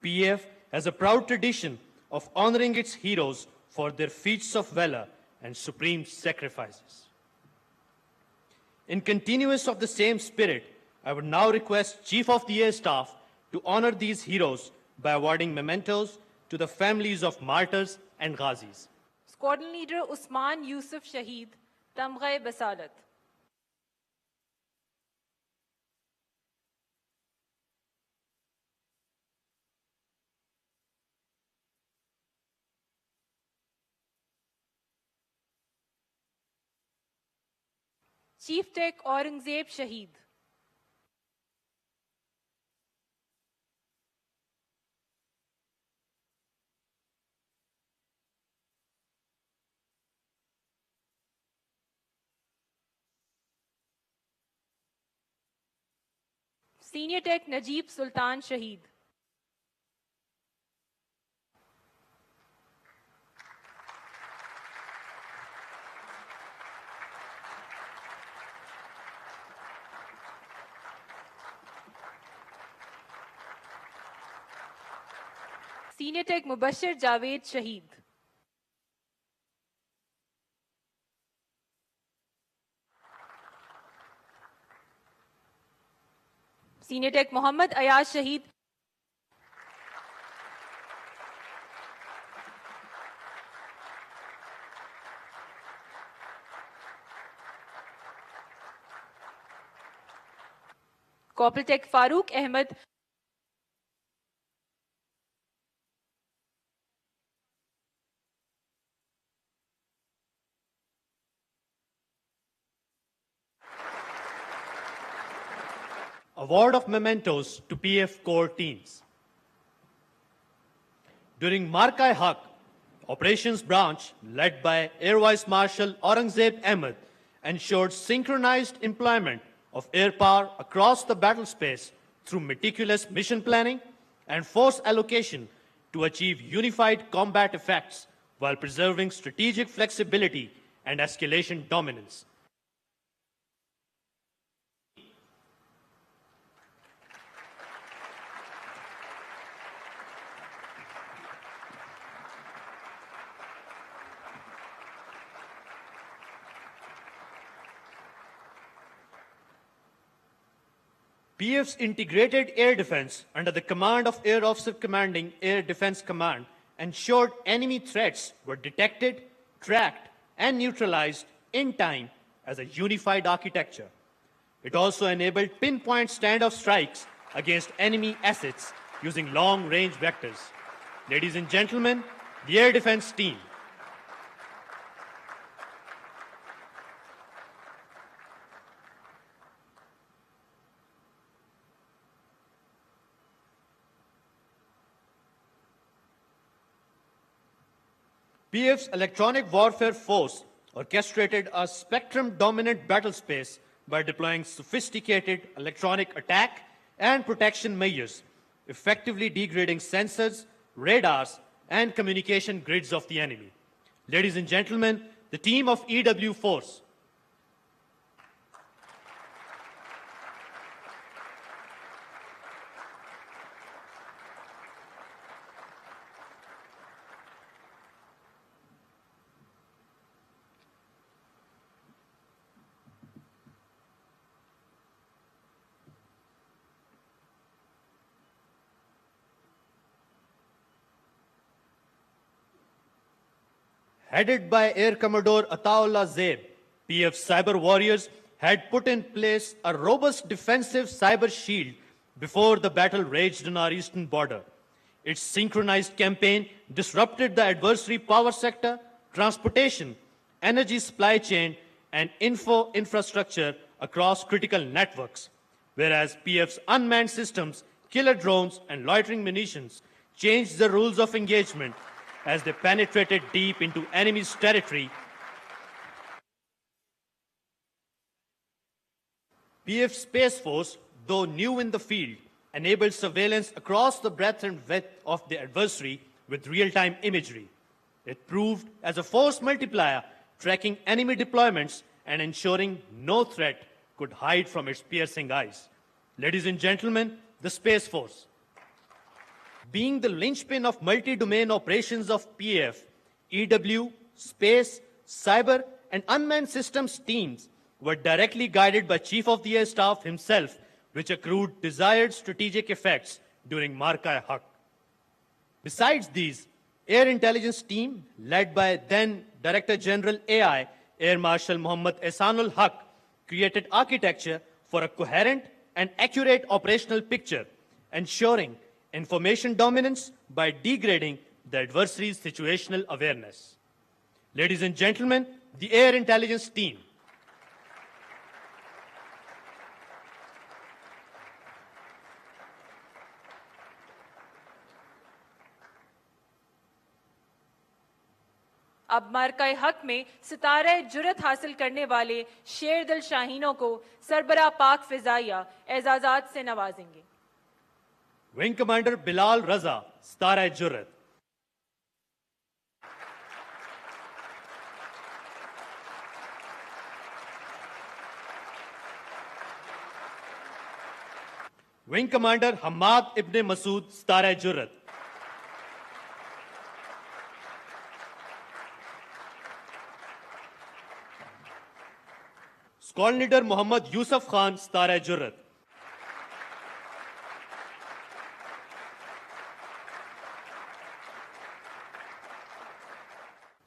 PF has a proud tradition of honoring its heroes for their feats of valor and supreme sacrifices. In continuance of the same spirit, I would now request Chief of the Air Staff to honor these heroes by awarding mementos to the families of martyrs and ghazis. Squadron Leader Usman Yusuf Shaheed, Tamgha Basalat. Chief Tech Aurangzeb Shaheed. Senior Tech Najib Sultan Shaheed. Senior Tech Mubashir Javed Shaheed. Senior Tech Muhammad Ayaz Shaheed. Corporal Tech Farooq Ahmed. Award of mementos to PF Corps teams. During MARKA-E-HAQ, Operations Branch, led by Air Vice Marshal Aurangzeb Ahmed, ensured synchronized employment of air power across the battle space through meticulous mission planning and force allocation to achieve unified combat effects while preserving strategic flexibility and escalation dominance. PF's integrated air defense under the command of Air Officer Commanding Air Defense Command ensured enemy threats were detected, tracked, and neutralized in time as a unified architecture. It also enabled pinpoint standoff strikes against enemy assets using long-range vectors. Ladies and gentlemen, the Air Defense Team. PF's electronic warfare force orchestrated a spectrum-dominant battle space by deploying sophisticated electronic attack and protection measures, effectively degrading sensors, radars, and communication grids of the enemy. Ladies and gentlemen, the team of EW Force. Headed by Air Commodore Ataullah Zeb, PF cyber warriors had put in place a robust defensive cyber shield before the battle raged on our eastern border. Its synchronized campaign disrupted the adversary power sector, transportation, energy supply chain, and info infrastructure across critical networks, whereas PF's unmanned systems, killer drones, and loitering munitions changed the rules of engagement as they penetrated deep into enemy's territory. PF Space Force, though new in the field, enabled surveillance across the breadth and width of the adversary with real-time imagery. It proved as a force multiplier, tracking enemy deployments and ensuring no threat could hide from its piercing eyes. Ladies and gentlemen, the Space Force. being the linchpin of multi-domain operations of PAF, EW, Space, Cyber, and Unmanned Systems teams were directly guided by Chief of the Air Staff himself, which accrued desired strategic effects during MARKA-E-HAQ. Besides these, Air Intelligence team, led by then Director General AI, Air Marshal Mohammad Ehsanul Haq, created architecture for a coherent and accurate operational picture, ensuring information dominance by degrading the adversary's situational awareness. Ladies and gentlemen, the Air Intelligence team. अब मार्का-ए-हक में सितारे जुरत हासिल करने वाले शेर दिल शाहीनों को सरबराह पाक फिजाइया एजाजात से नवाजेंगे। Wing Commander Bilal Raza, Star Jurat. Wing Commander Hamad Ibn Masood, Star Jurat. Squadron Leader Muhammad Yusuf Khan, Star Jurat.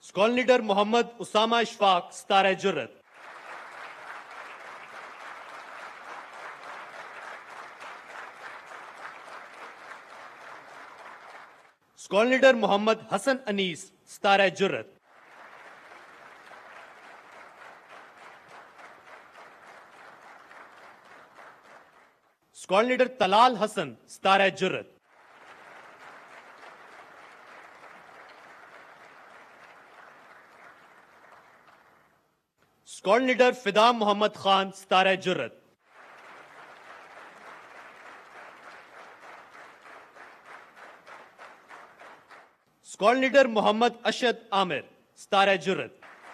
Squadron Leader Muhammad Usama Ishfaq, Star Jurat. Squadron Leader Muhammad Hassan Anis, Star Jurat. Squadron Leader Talal Hassan, Star Jurat. Squadron Leader Fida Muhammad Khan, Star Jurat. Squadron Leader Muhammad Ashad Amir, Star Jurat.